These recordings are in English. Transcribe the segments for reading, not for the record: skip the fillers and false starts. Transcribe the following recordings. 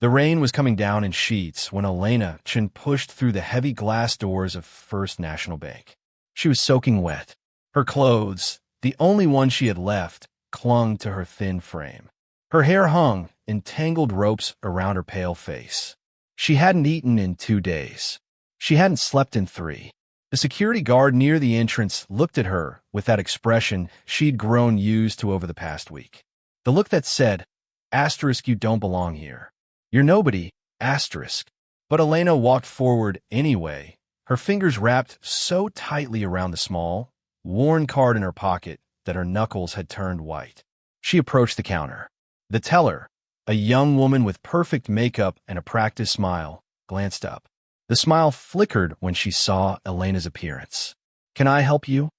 The rain was coming down in sheets when Elena pushed through the heavy glass doors of First National Bank. She was soaking wet. Her clothes, the only one she had left, clung to her thin frame. Her hair hung in tangled ropes around her pale face. She hadn't eaten in 2 days. She hadn't slept in 3. The security guard near the entrance looked at her with that expression she'd grown used to over the past week. The look that said, "Asterisk, you don't belong here. You're nobody, asterisk." But Elena walked forward anyway, her fingers wrapped so tightly around the small, worn card in her pocket that her knuckles had turned white. She approached the counter. The teller, a young woman with perfect makeup and a practiced smile, glanced up. The smile flickered when she saw Elena's appearance. "Can I help you?"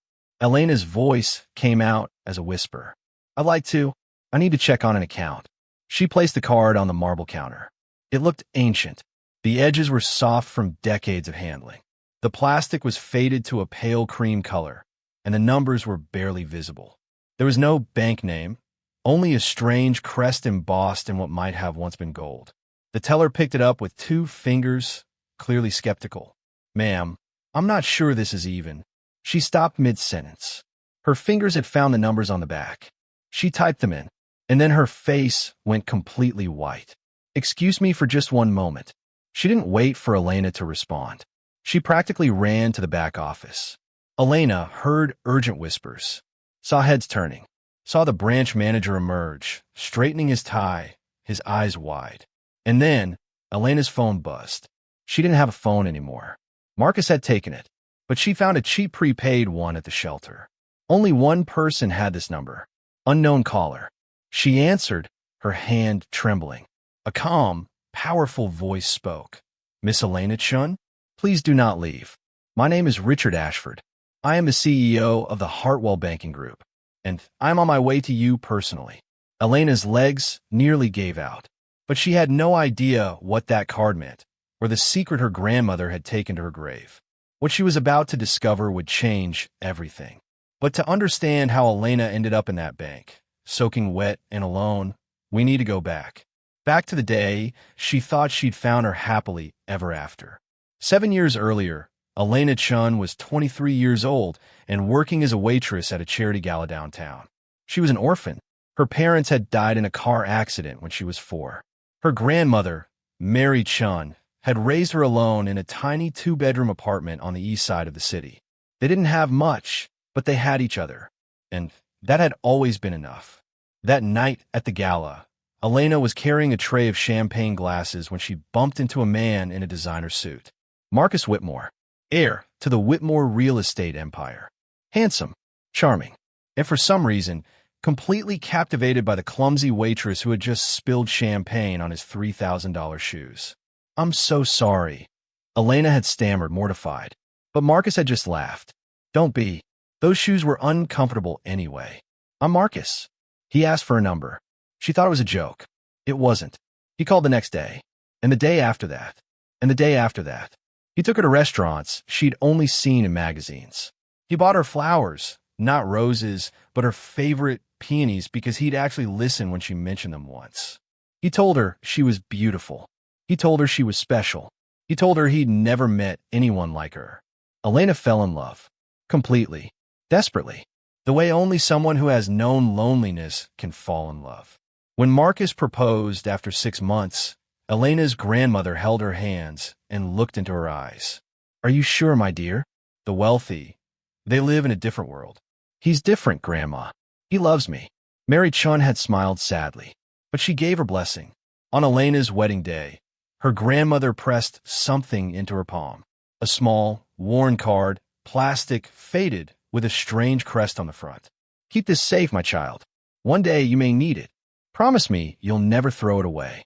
Elena's voice came out as a whisper. "I'd like to. I need to check on an account." She placed the card on the marble counter. It looked ancient. The edges were soft from decades of handling. The plastic was faded to a pale cream color, and the numbers were barely visible. There was no bank name, only a strange crest embossed in what might have once been gold. The teller picked it up with 2 fingers, clearly skeptical. "Ma'am, I'm not sure this is even." She stopped mid-sentence. Her fingers had found the numbers on the back. She typed them in, and then her face went completely white. "Excuse me for just one moment." She didn't wait for Elena to respond. She practically ran to the back office. Elena heard urgent whispers, saw heads turning, saw the branch manager emerge, straightening his tie, his eyes wide. And then Elena's phone buzzed. She didn't have a phone anymore. Marcus had taken it, but she found a cheap prepaid one at the shelter. Only one person had this number, unknown caller. She answered, her hand trembling. A calm, powerful voice spoke. "Miss Elena Chun, please do not leave. My name is Richard Ashford. I am the CEO of the Hartwell Banking Group, and I'm on my way to you personally." Elena's legs nearly gave out, but she had no idea what that card meant, or the secret her grandmother had taken to her grave. What she was about to discover would change everything. But to understand how Elena ended up in that bank, soaking wet and alone, we need to go back. Back to the day she thought she'd found her happily ever after. 7 years earlier, Elena Chun was 23 years old and working as a waitress at a charity gala downtown. She was an orphan. Her parents had died in a car accident when she was 4. Her grandmother, Mary Chun, had raised her alone in a tiny 2-bedroom apartment on the east side of the city. They didn't have much, but they had each other, and that had always been enough. That night at the gala, Elena was carrying a tray of champagne glasses when she bumped into a man in a designer suit. Marcus Whitmore, heir to the Whitmore real estate empire. Handsome, charming, and for some reason, completely captivated by the clumsy waitress who had just spilled champagne on his $3,000 shoes. "I'm so sorry," Elena had stammered, mortified. But Marcus had just laughed. "Don't be. Those shoes were uncomfortable anyway. I'm Marcus." He asked for a number. She thought it was a joke. It wasn't. He called the next day, and the day after that, and the day after that. He took her to restaurants she'd only seen in magazines. He bought her flowers, not roses, but her favorite peonies because he'd actually listened when she mentioned them once. He told her she was beautiful. He told her she was special. He told her he'd never met anyone like her. Elena fell in love. Completely. Desperately. The way only someone who has known loneliness can fall in love. When Marcus proposed after 6 months, Elena's grandmother held her hands and looked into her eyes. "Are you sure, my dear? The wealthy, they live in a different world." "He's different, Grandma. He loves me." Mary Chun had smiled sadly, but she gave her blessing. On Elena's wedding day, her grandmother pressed something into her palm. A small, worn card, plastic, faded, with a strange crest on the front. "Keep this safe, my child. One day you may need it. Promise me you'll never throw it away."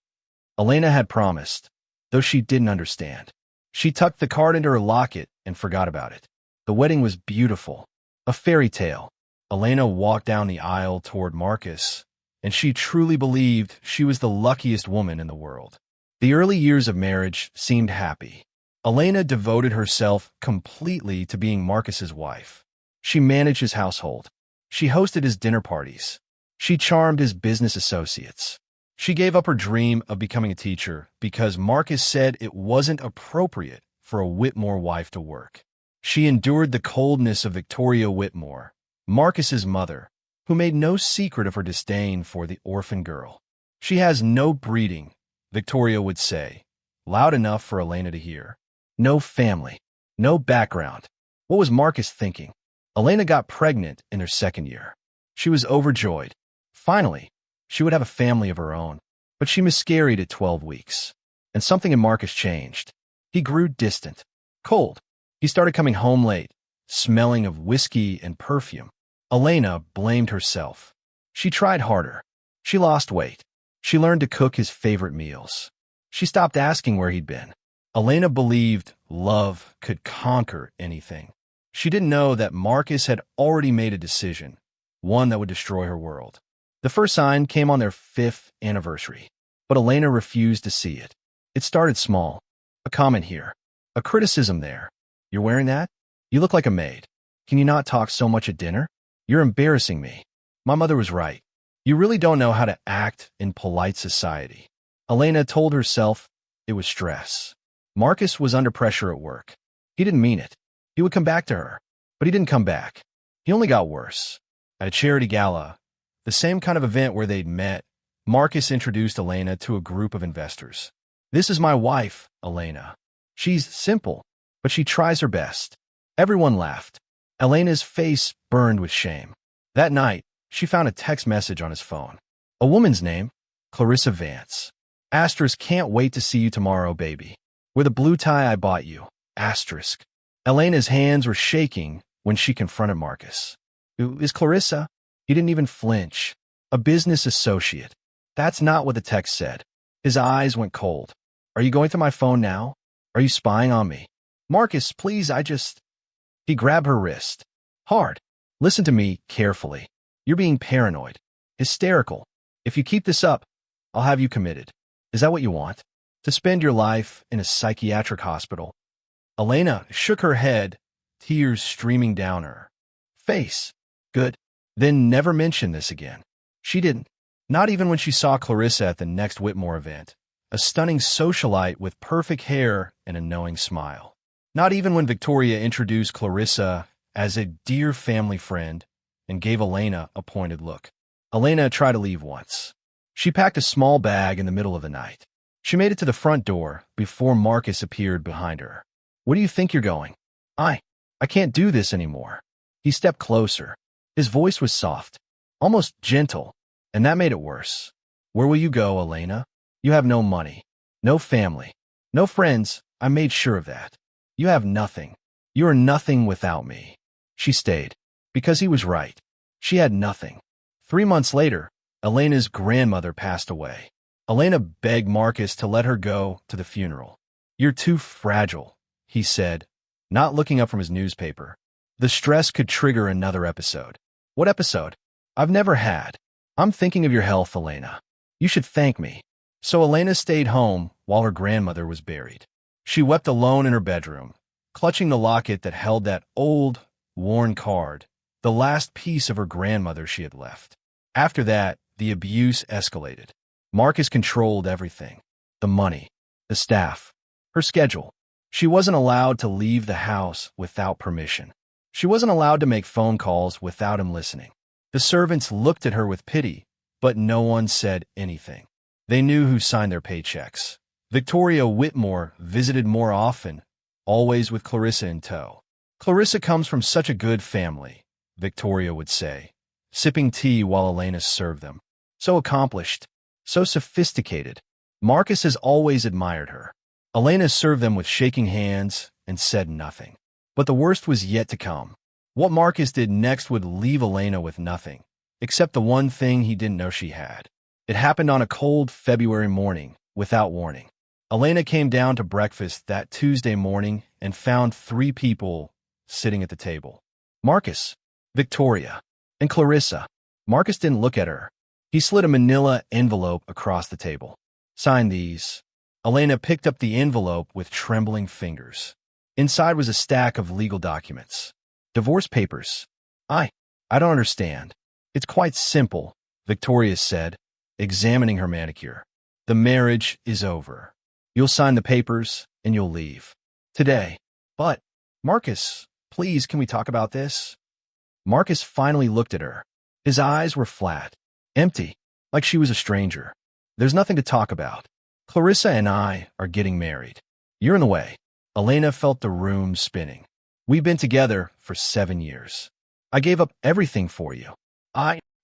Elena had promised, though she didn't understand. She tucked the card into her locket and forgot about it. The wedding was beautiful. A fairy tale. Elena walked down the aisle toward Marcus, and she truly believed she was the luckiest woman in the world. The early years of marriage seemed happy. Elena devoted herself completely to being Marcus's wife. She managed his household. She hosted his dinner parties. She charmed his business associates. She gave up her dream of becoming a teacher because Marcus said it wasn't appropriate for a Whitmore wife to work. She endured the coldness of Victoria Whitmore, Marcus's mother, who made no secret of her disdain for the orphan girl. She has no breeding, Victoria would say, loud enough for Elena to hear. No family, no background. What was Marcus thinking? Elena got pregnant in her second year. She was overjoyed. Finally, she would have a family of her own. But she miscarried at 12 weeks. And something in Marcus changed. He grew distant, cold. He started coming home late, smelling of whiskey and perfume. Elena blamed herself. She tried harder. She lost weight. She learned to cook his favorite meals. She stopped asking where he'd been. Elena believed love could conquer anything. She didn't know that Marcus had already made a decision, one that would destroy her world. The first sign came on their 5th anniversary, but Elena refused to see it. It started small. A comment here. A criticism there. You're wearing that? You look like a maid. Can you not talk so much at dinner? You're embarrassing me. My mother was right. You really don't know how to act in polite society. Elena told herself it was stress. Marcus was under pressure at work. He didn't mean it. He would come back to her, but he didn't come back. He only got worse. At a charity gala, the same kind of event where they'd met, Marcus introduced Elena to a group of investors. This is my wife, Elena. She's simple, but she tries her best. Everyone laughed. Elena's face burned with shame. That night, she found a text message on his phone. A woman's name, Clarissa Vance. Asterisk, can't wait to see you tomorrow, baby. With a blue tie I bought you. Asterisk. Elena's hands were shaking when she confronted Marcus. Who is Clarissa? He didn't even flinch. A business associate. That's not what the text said. His eyes went cold. Are you going through my phone now? Are you spying on me? Marcus, please, He grabbed her wrist. Hard. Listen to me carefully. You're being paranoid. Hysterical. If you keep this up, I'll have you committed. Is that what you want? To spend your life in a psychiatric hospital? Elena shook her head, tears streaming down her face. Good. Then never mention this again. She didn't. Not even when she saw Clarissa at the next Whitmore event, a stunning socialite with perfect hair and a knowing smile. Not even when Victoria introduced Clarissa as a dear family friend and gave Elena a pointed look. Elena tried to leave once. She packed a small bag in the middle of the night. She made it to the front door before Marcus appeared behind her. Where do you think you're going? I can't do this anymore. He stepped closer. His voice was soft, almost gentle, and that made it worse. Where will you go, Elena? You have no money, no family, no friends. I made sure of that. You have nothing. You are nothing without me. She stayed, because he was right. She had nothing. 3 months later, Elena's grandmother passed away. Elena begged Marcus to let her go to the funeral. You're too fragile, he said, not looking up from his newspaper. The stress could trigger another episode. What episode? I've never had. I'm thinking of your health, Elena. You should thank me. So Elena stayed home while her grandmother was buried. She wept alone in her bedroom, clutching the locket that held that old, worn card, the last piece of her grandmother she had left. After that, the abuse escalated. Marcus controlled everything. The money, the staff, her schedule. She wasn't allowed to leave the house without permission. She wasn't allowed to make phone calls without him listening. The servants looked at her with pity, but no one said anything. They knew who signed their paychecks. Victoria Whitmore visited more often, always with Clarissa in tow. Clarissa comes from such a good family, Victoria would say, sipping tea while Elena served them. So accomplished, so sophisticated. Marcus has always admired her. Elena served them with shaking hands and said nothing. But the worst was yet to come. What Marcus did next would leave Elena with nothing, except the one thing he didn't know she had. It happened on a cold February morning, without warning. Elena came down to breakfast that Tuesday morning and found 3 people sitting at the table. Marcus, Victoria, and Clarissa. Marcus didn't look at her. He slid a manila envelope across the table. Sign these. Elena picked up the envelope with trembling fingers. Inside was a stack of legal documents. Divorce papers. I don't understand. It's quite simple, Victoria said. examining her manicure. The marriage is over. You'll sign the papers and you'll leave. Today. But, Marcus, please, can we talk about this? Marcus finally looked at her. His eyes were flat, empty, like she was a stranger. There's nothing to talk about. Clarissa and I are getting married. You're in the way. Elena felt the room spinning. We've been together for 7 years. I gave up everything for you.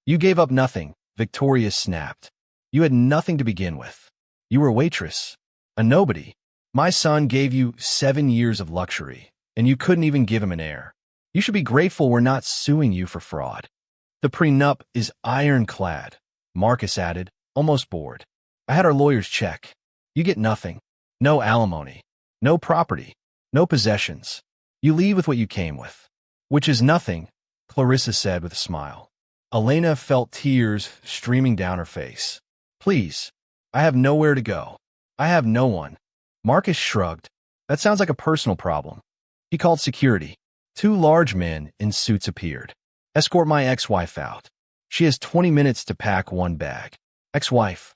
You gave up nothing, Victoria snapped. You had nothing to begin with. You were a waitress, a nobody. My son gave you 7 years of luxury, and you couldn't even give him an heir. You should be grateful we're not suing you for fraud. The prenup is ironclad, Marcus added, almost bored. I had our lawyers check. You get nothing. No alimony. No property. No possessions. You leave with what you came with. Which is nothing, Clarissa said with a smile. Elena felt tears streaming down her face. Please, I have nowhere to go. I have no one. Marcus shrugged. That sounds like a personal problem. He called security. 2 large men in suits appeared. Escort my ex-wife out. She has 20 minutes to pack 1 bag. Ex-wife.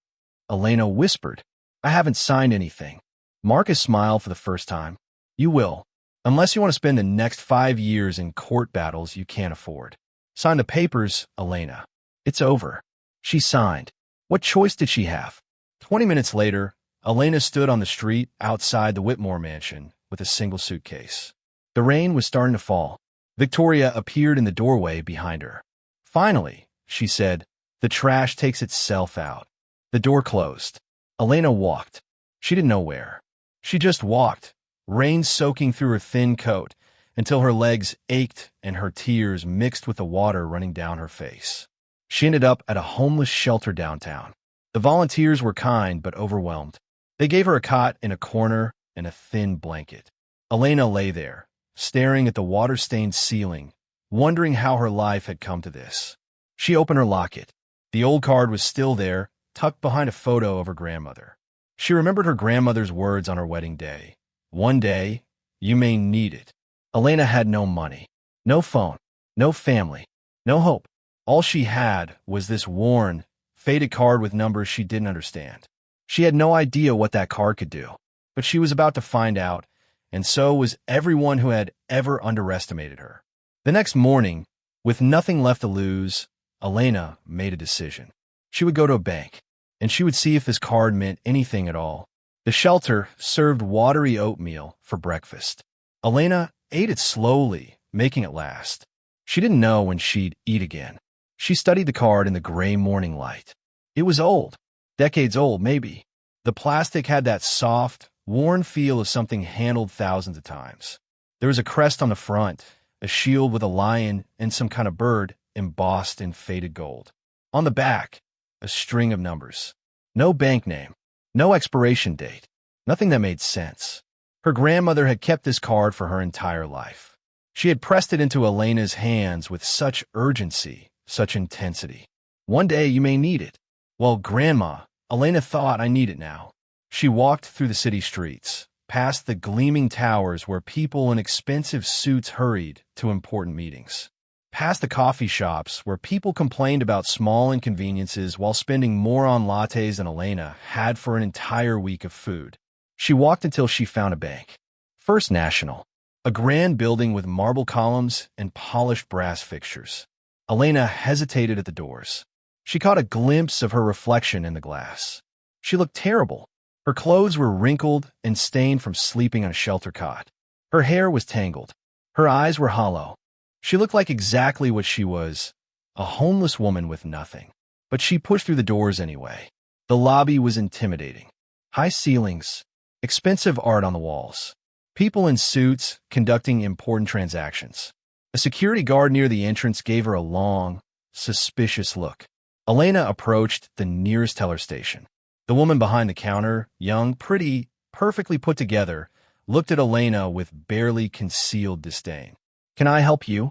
Elena whispered. I haven't signed anything. Marcus smiled for the first time. You will. Unless you want to spend the next 5 years in court battles you can't afford. Sign the papers, Elena. It's over. She signed. What choice did she have? 20 minutes later, Elena stood on the street outside the Whitmore mansion with a single suitcase. The rain was starting to fall. Victoria appeared in the doorway behind her. Finally, she said, the trash takes itself out. The door closed. Elena walked. She didn't know where. She just walked, rain soaking through her thin coat, until her legs ached and her tears mixed with the water running down her face. She ended up at a homeless shelter downtown. The volunteers were kind but overwhelmed. They gave her a cot in a corner and a thin blanket. Elena lay there, staring at the water-stained ceiling, wondering how her life had come to this. She opened her locket. The old card was still there, tucked behind a photo of her grandmother. She remembered her grandmother's words on her wedding day. One day, you may need it. Elena had no money, no phone, no family, no hope. All she had was this worn, faded card with numbers she didn't understand. She had no idea what that card could do, but she was about to find out, and so was everyone who had ever underestimated her. The next morning, with nothing left to lose, Elena made a decision. She would go to a bank, and she would see if this card meant anything at all. The shelter served watery oatmeal for breakfast. Elena ate it slowly, making it last. She didn't know when she'd eat again. She studied the card in the gray morning light. It was old, decades old maybe. The plastic had that soft, worn feel of something handled thousands of times. There was a crest on the front, a shield with a lion and some kind of bird embossed in faded gold. On the back, a string of numbers. No bank name, no expiration date, nothing that made sense. Her grandmother had kept this card for her entire life. She had pressed it into Elena's hands with such urgency, such intensity. One day you may need it. Well, Grandma, Elena thought, I need it now. She walked through the city streets, past the gleaming towers where people in expensive suits hurried to important meetings, past the coffee shops where people complained about small inconveniences while spending more on lattes than Elena had for an entire week of food. She walked until she found a bank. First National, a grand building with marble columns and polished brass fixtures. Elena hesitated at the doors. She caught a glimpse of her reflection in the glass. She looked terrible. Her clothes were wrinkled and stained from sleeping on a shelter cot. Her hair was tangled. Her eyes were hollow. She looked like exactly what she was, a homeless woman with nothing. But she pushed through the doors anyway. The lobby was intimidating. High ceilings, expensive art on the walls, people in suits conducting important transactions. A security guard near the entrance gave her a long, suspicious look. Elena approached the nearest teller station. The woman behind the counter, young, pretty, perfectly put together, looked at Elena with barely concealed disdain. Can I help you?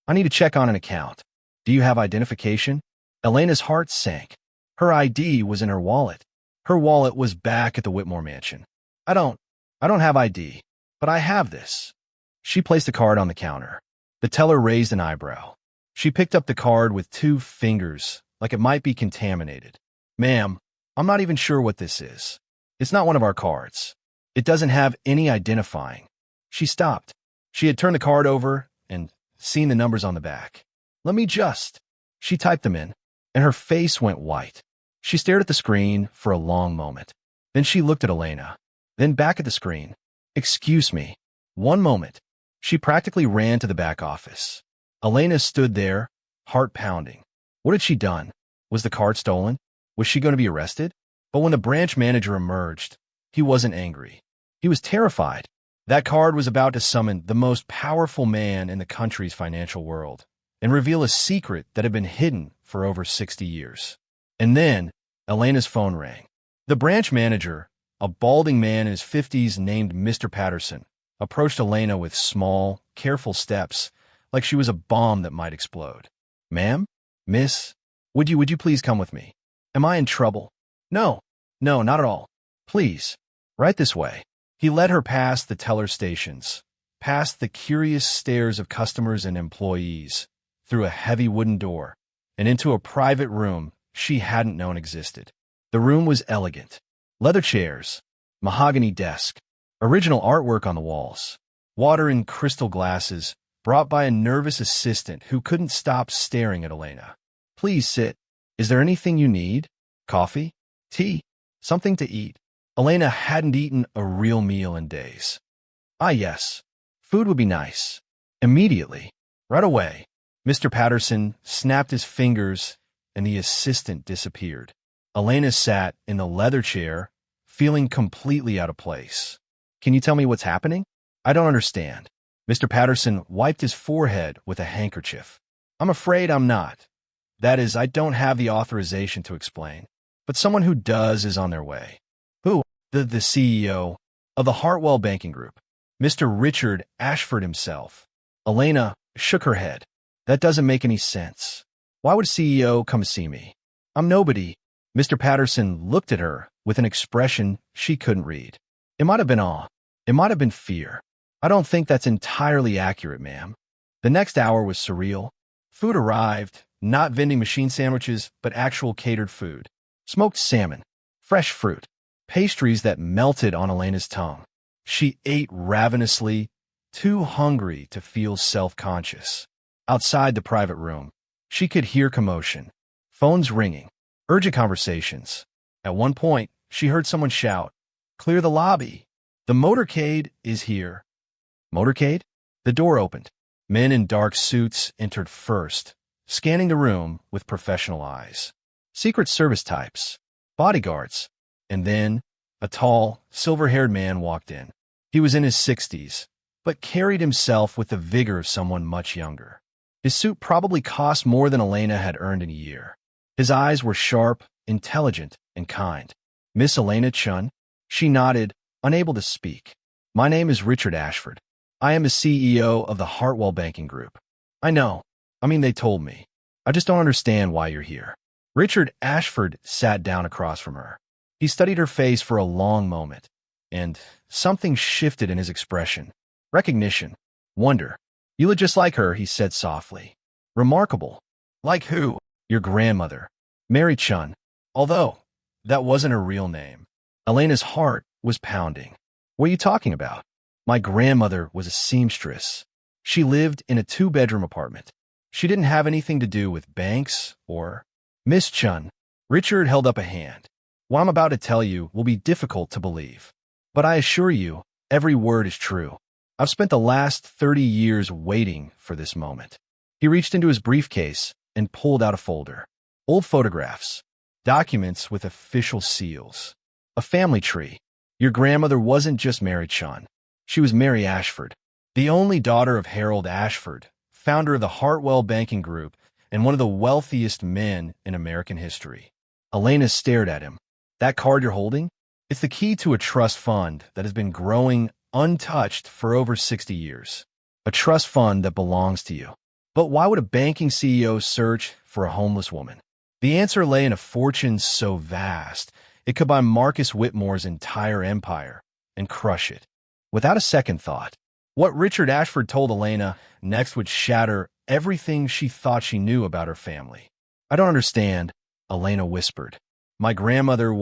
I need to check on an account. Do you have identification? Elena's heart sank. Her ID was in her wallet. Her wallet was back at the Whitmore mansion. I don't have ID, but I have this. She placed the card on the counter. The teller raised an eyebrow. She picked up the card with 2 fingers, like it might be contaminated. Ma'am, I'm not even sure what this is. It's not one of our cards. It doesn't have any identifying. She stopped. She had turned the card over and seen the numbers on the back. Let me just. She typed them in, and her face went white. She stared at the screen for a long moment. Then she looked at Elena, then back at the screen. Excuse me. One moment. She practically ran to the back office. Elena stood there, heart pounding. What had she done? Was the card stolen? Was she going to be arrested? But when the branch manager emerged, he wasn't angry. He was terrified. That card was about to summon the most powerful man in the country's financial world and reveal a secret that had been hidden for over 60 years. And then, Elena's phone rang. The branch manager, a balding man in his 50s named Mr. Patterson, approached Elena with small, careful steps, like she was a bomb that might explode. Ma'am? Miss? Would you please come with me? Am I in trouble? No, not at all. Please, right this way. He led her past the teller stations, past the curious stares of customers and employees, through a heavy wooden door, and into a private room she hadn't known existed. The room was elegant. Leather chairs, mahogany desk, original artwork on the walls, water in crystal glasses brought by a nervous assistant who couldn't stop staring at Elena. Please sit. Is there anything you need? Coffee? Tea? Something to eat? Elena hadn't eaten a real meal in days. Ah, yes. Food would be nice. Immediately. Right away. Mr. Patterson snapped his fingers and the assistant disappeared. Elena sat in the leather chair, feeling completely out of place. Can you tell me what's happening? I don't understand. Mr. Patterson wiped his forehead with a handkerchief. I'm afraid I'm not. That is, I don't have the authorization to explain. But someone who does is on their way. Who? The CEO of the Hartwell Banking Group. Mr. Richard Ashford himself. Elena shook her head. That doesn't make any sense. Why would a CEO come see me? I'm nobody. Mr. Patterson looked at her with an expression she couldn't read. It might have been awe. It might have been fear. I don't think that's entirely accurate, ma'am. The next hour was surreal. Food arrived, not vending machine sandwiches, but actual catered food. Smoked salmon, fresh fruit, pastries that melted on Elena's tongue. She ate ravenously, too hungry to feel self-conscious. Outside the private room, she could hear commotion, phones ringing, urgent conversations. At one point, she heard someone shout, "Clear the lobby. The motorcade is here." Motorcade? The door opened. Men in dark suits entered first, scanning the room with professional eyes. Secret Service types, bodyguards, and then a tall, silver-haired man walked in. He was in his 60s, but carried himself with the vigor of someone much younger. His suit probably cost more than Elena had earned in a year. His eyes were sharp, intelligent, and kind. Miss Elena Chun? She nodded, unable to speak. My name is Richard Ashford. I am the CEO of the Hartwell Banking Group. I know. They told me. I just don't understand why you're here. Richard Ashford sat down across from her. He studied her face for a long moment, and something shifted in his expression. Recognition. Wonder. You look just like her, he said softly. Remarkable. Like who? Your grandmother, Mary Chun. Although, that wasn't her real name. Elena's heart was pounding. What are you talking about? My grandmother was a seamstress. She lived in a 2-bedroom apartment. She didn't have anything to do with banks or... Miss Chun. Richard held up a hand. What I'm about to tell you will be difficult to believe. But I assure you, every word is true. I've spent the last 30 years waiting for this moment. He reached into his briefcase and pulled out a folder. Old photographs. Documents with official seals. A family tree. Your grandmother wasn't just Mary Chun. She was Mary Ashford, the only daughter of Harold Ashford, founder of the Hartwell Banking Group and one of the wealthiest men in American history. Elena stared at him. That card you're holding? It's the key to a trust fund that has been growing untouched for over 60 years. A trust fund that belongs to you. But why would a banking CEO search for a homeless woman? The answer lay in a fortune so vast, it could buy Marcus Whitmore's entire empire and crush it. Without a second thought, what Richard Ashford told Elena next would shatter everything she thought she knew about her family. I don't understand, Elena whispered. My grandmother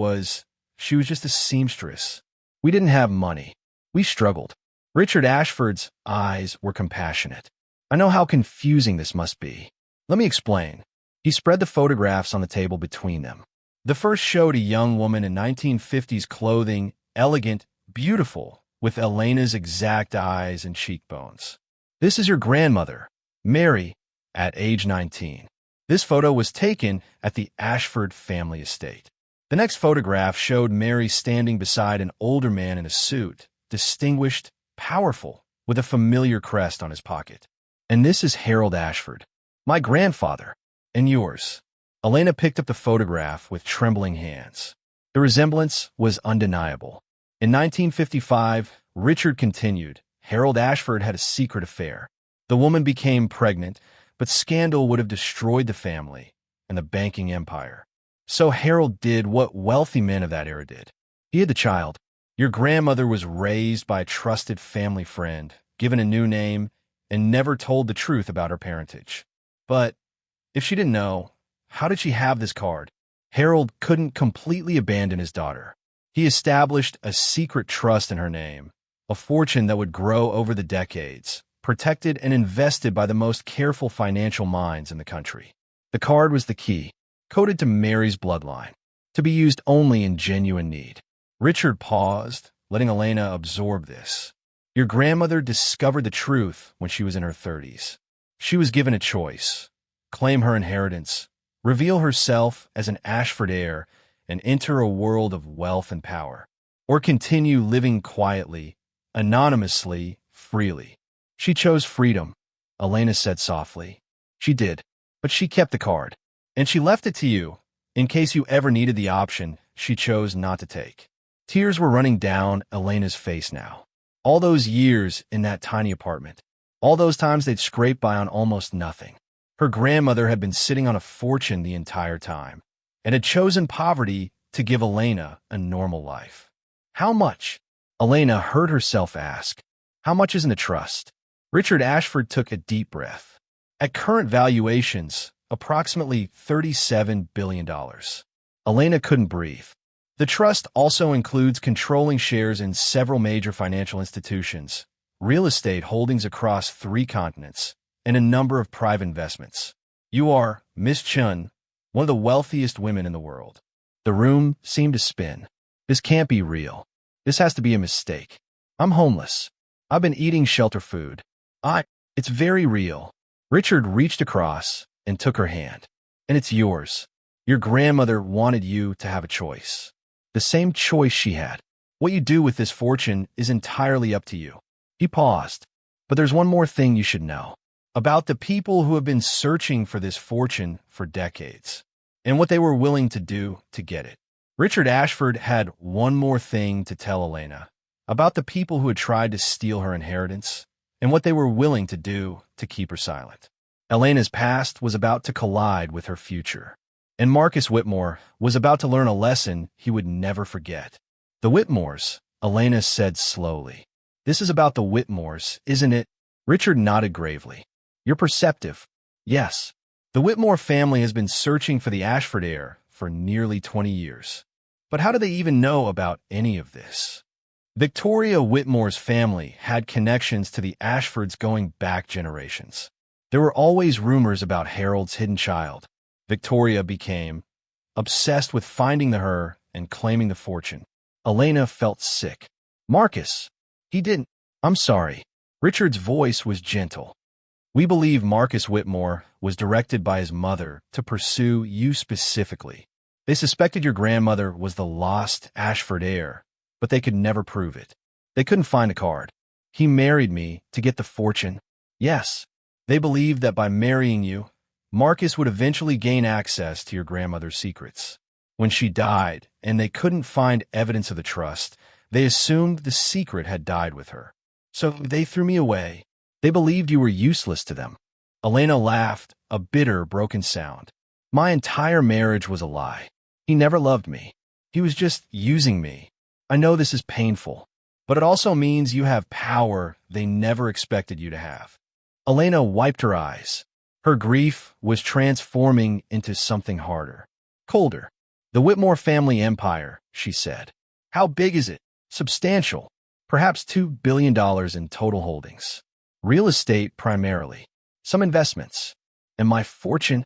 she was just a seamstress. We didn't have money. We struggled. Richard Ashford's eyes were compassionate. I know how confusing this must be. Let me explain. He spread the photographs on the table between them. The first showed a young woman in 1950s clothing, elegant, beautiful, with Elena's exact eyes and cheekbones. This is your grandmother, Mary, at age 19. This photo was taken at the Ashford family estate. The next photograph showed Mary standing beside an older man in a suit, distinguished, powerful, with a familiar crest on his pocket. And this is Harold Ashford, my grandfather, and yours. Elena picked up the photograph with trembling hands. The resemblance was undeniable. In 1955, Richard continued, Harold Ashford had a secret affair. The woman became pregnant, but scandal would have destroyed the family and the banking empire. So Harold did what wealthy men of that era did. He hid the child. Your grandmother was raised by a trusted family friend, given a new name, and never told the truth about her parentage. But if she didn't know, how did she have this card? Harold couldn't completely abandon his daughter. He established a secret trust in her name, a fortune that would grow over the decades, protected and invested by the most careful financial minds in the country. The card was the key, coded to Mary's bloodline, to be used only in genuine need. Richard paused, letting Elena absorb this. Your grandmother discovered the truth when she was in her 30s. She was given a choice: claim her inheritance, reveal herself as an Ashford heir, and enter a world of wealth and power, or continue living quietly, anonymously, freely. She chose freedom, Elena said softly. She did, but she kept the card, and she left it to you, in case you ever needed the option she chose not to take. Tears were running down Elena's face now. All those years in that tiny apartment, all those times they'd scraped by on almost nothing. Her grandmother had been sitting on a fortune the entire time, and had chosen poverty to give Elena a normal life. How much? Elena heard herself ask. How much is in the trust? Richard Ashford took a deep breath. At current valuations, approximately $37 billion. Elena couldn't breathe. The trust also includes controlling shares in several major financial institutions, real estate holdings across 3 continents, and a number of private investments. You are, Miss Chun, one of the wealthiest women in the world. The room seemed to spin. This can't be real. This has to be a mistake. I'm homeless. I've been eating shelter food. It's very real. Richard reached across and took her hand. And it's yours. Your grandmother wanted you to have a choice. The same choice she had. What you do with this fortune is entirely up to you. He paused. But there's one more thing you should know. About the people who have been searching for this fortune for decades, and what they were willing to do to get it. Richard Ashford had one more thing to tell Elena, about the people who had tried to steal her inheritance, and what they were willing to do to keep her silent. Elena's past was about to collide with her future, and Marcus Whitmore was about to learn a lesson he would never forget. The Whitmores, Elena said slowly. This is about the Whitmores, isn't it? Richard nodded gravely. You're perceptive. Yes. The Whitmore family has been searching for the Ashford heir for nearly 20 years. But how do they even know about any of this? Victoria Whitmore's family had connections to the Ashfords going back generations. There were always rumors about Harold's hidden child. Victoria became obsessed with finding the heir and claiming the fortune. Elena felt sick. Marcus, he didn't. I'm sorry. Richard's voice was gentle. We believe Marcus Whitmore was directed by his mother to pursue you specifically. They suspected your grandmother was the lost Ashford heir, but they could never prove it. They couldn't find a card. He married me to get the fortune. Yes, they believed that by marrying you, Marcus would eventually gain access to your grandmother's secrets. When she died, and they couldn't find evidence of the trust, they assumed the secret had died with her. So they threw me away. They believed you were useless to them. Elena laughed, a bitter, broken sound. My entire marriage was a lie. He never loved me. He was just using me. I know this is painful, but it also means you have power they never expected you to have. Elena wiped her eyes. Her grief was transforming into something harder, colder. The Whitmore family empire, she said. How big is it? Substantial. Perhaps $2 billion in total holdings. Real estate primarily. Some investments. And my fortune?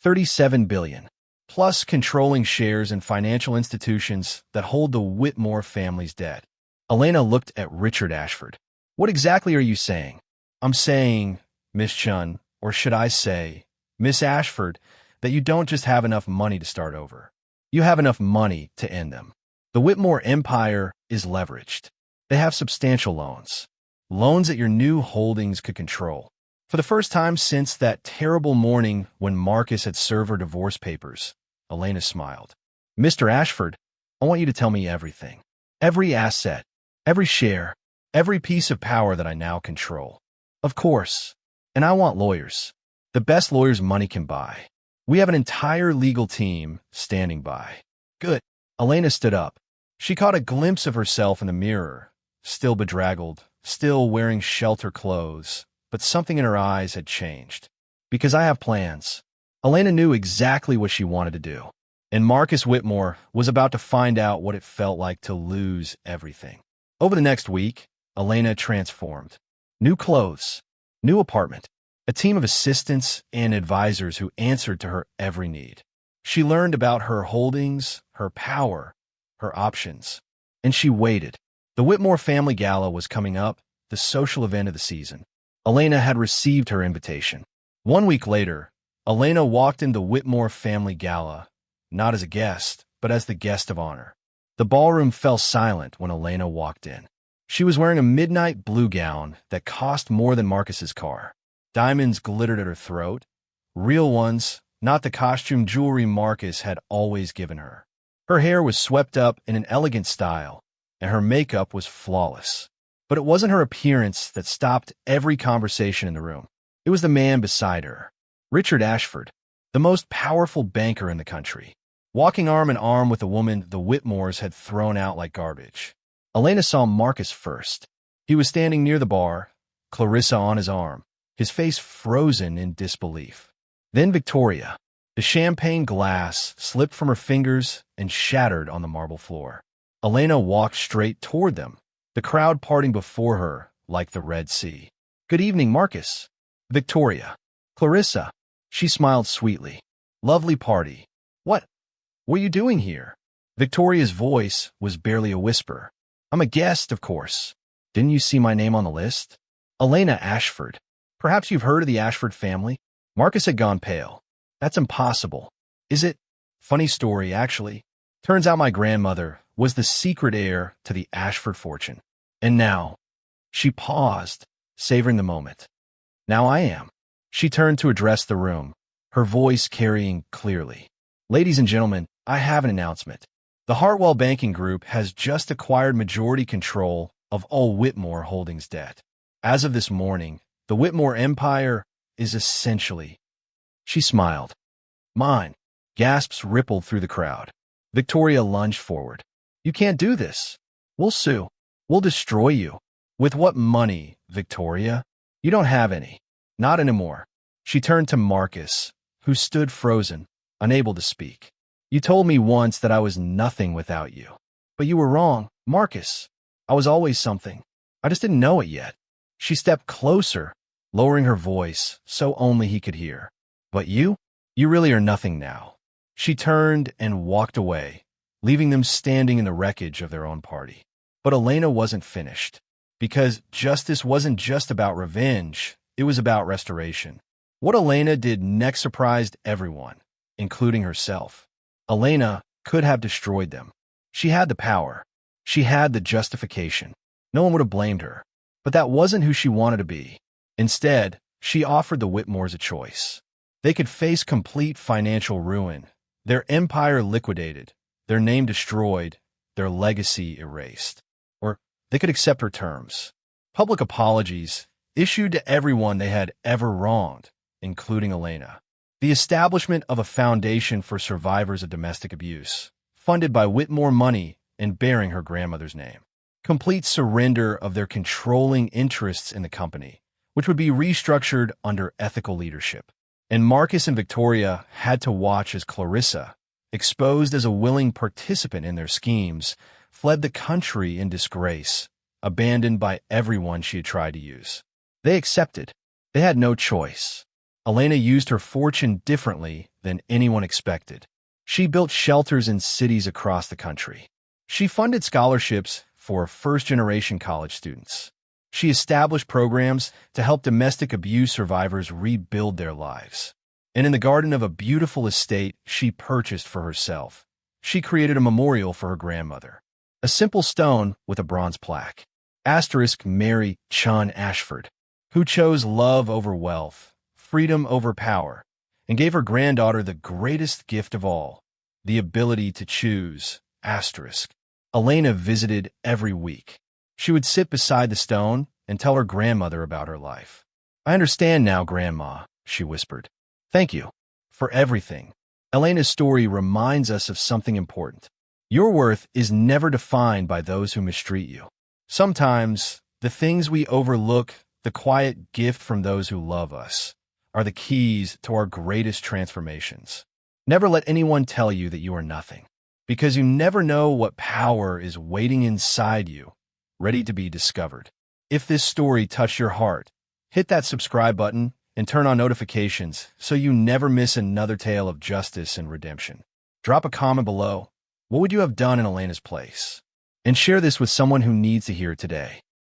$37 billion. Plus controlling shares in financial institutions that hold the Whitmore family's debt. Elena looked at Richard Ashford. What exactly are you saying? I'm saying, Miss Chun, or should I say, Miss Ashford, that you don't just have enough money to start over. You have enough money to end them. The Whitmore empire is leveraged. They have substantial loans. Loans that your new holdings could control. For the first time since that terrible morning when Marcus had served her divorce papers, Elena smiled. Mr. Ashford, I want you to tell me everything. Every asset, every share, every piece of power that I now control. Of course. And I want lawyers. The best lawyers money can buy. We have an entire legal team standing by. Good. Elena stood up. She caught a glimpse of herself in the mirror, still bedraggled, still wearing shelter clothes, but something in her eyes had changed. Because I have plans. Elena knew exactly what she wanted to do. And Marcus Whitmore was about to find out what it felt like to lose everything. Over the next week, Elena transformed. New clothes, new apartment, a team of assistants and advisors who answered to her every need. She learned about her holdings, her power, her options. And she waited. The Whitmore Family Gala was coming up, the social event of the season. Elena had received her invitation. 1 week later, Elena walked in the Whitmore Family Gala, not as a guest, but as the guest of honor. The ballroom fell silent when Elena walked in. She was wearing a midnight blue gown that cost more than Marcus's car. Diamonds glittered at her throat. Real ones, not the costume jewelry Marcus had always given her. Her hair was swept up in an elegant style, and her makeup was flawless. But it wasn't her appearance that stopped every conversation in the room. It was the man beside her, Richard Ashford, the most powerful banker in the country, walking arm in arm with a woman the Whitmores had thrown out like garbage. Elena saw Marcus first. He was standing near the bar, Clarissa on his arm, his face frozen in disbelief. Then Victoria. The champagne glass slipped from her fingers and shattered on the marble floor. Elena walked straight toward them, the crowd parting before her like the Red Sea. Good evening, Marcus. Victoria. Clarissa. She smiled sweetly. Lovely party. What were you doing here? Victoria's voice was barely a whisper. I'm a guest, of course. Didn't you see my name on the list? Elena Ashford. Perhaps you've heard of the Ashford family? Marcus had gone pale. That's impossible. Is it? Funny story, actually. Turns out my grandmother was the secret heir to the Ashford fortune. And now, she paused, savoring the moment. Now I am. She turned to address the room, her voice carrying clearly. Ladies and gentlemen, I have an announcement. The Hartwell Banking Group has just acquired majority control of all Whitmore Holdings debt. As of this morning, the Whitmore empire is essentially... She smiled. Mine. Gasps rippled through the crowd. Victoria lunged forward. You can't do this. We'll sue. We'll destroy you. With what money, Victoria? You don't have any. Not anymore. She turned to Marcus, who stood frozen, unable to speak. You told me once that I was nothing without you. But you were wrong, Marcus. I was always something. I just didn't know it yet. She stepped closer, lowering her voice so only he could hear. But you really are nothing now. She turned and walked away, leaving them standing in the wreckage of their own party. But Elena wasn't finished, because justice wasn't just about revenge, it was about restoration. What Elena did next surprised everyone, including herself. Elena could have destroyed them. She had the power. She had the justification. No one would have blamed her. But that wasn't who she wanted to be. Instead, she offered the Whitmores a choice. They could face complete financial ruin, their empire liquidated, their name destroyed, their legacy erased. Or they could accept her terms. Public apologies issued to everyone they had ever wronged, including Elena. The establishment of a foundation for survivors of domestic abuse, funded by Whitmore money and bearing her grandmother's name. Complete surrender of their controlling interests in the company, which would be restructured under ethical leadership. And Marcus and Victoria had to watch as Clarissa, exposed as a willing participant in their schemes, fled the country in disgrace, abandoned by everyone she had tried to use. They accepted. They had no choice. Elena used her fortune differently than anyone expected. She built shelters in cities across the country. She funded scholarships for first-generation college students. She established programs to help domestic abuse survivors rebuild their lives. And in the garden of a beautiful estate she purchased for herself, she created a memorial for her grandmother. A simple stone with a bronze plaque. Asterisk Mary Chun Ashford, who chose love over wealth, freedom over power, and gave her granddaughter the greatest gift of all, the ability to choose. Asterisk. Elena visited every week. She would sit beside the stone and tell her grandmother about her life. "I understand now, Grandma," she whispered. "Thank you for everything." Elena's story reminds us of something important. Your worth is never defined by those who mistreat you. Sometimes, the things we overlook, the quiet gift from those who love us, are the keys to our greatest transformations. Never let anyone tell you that you are nothing, because you never know what power is waiting inside you, ready to be discovered. If this story touched your heart, hit that subscribe button and turn on notifications so you never miss another tale of justice and redemption. Drop a comment below. What would you have done in Elena's place? And share this with someone who needs to hear it today.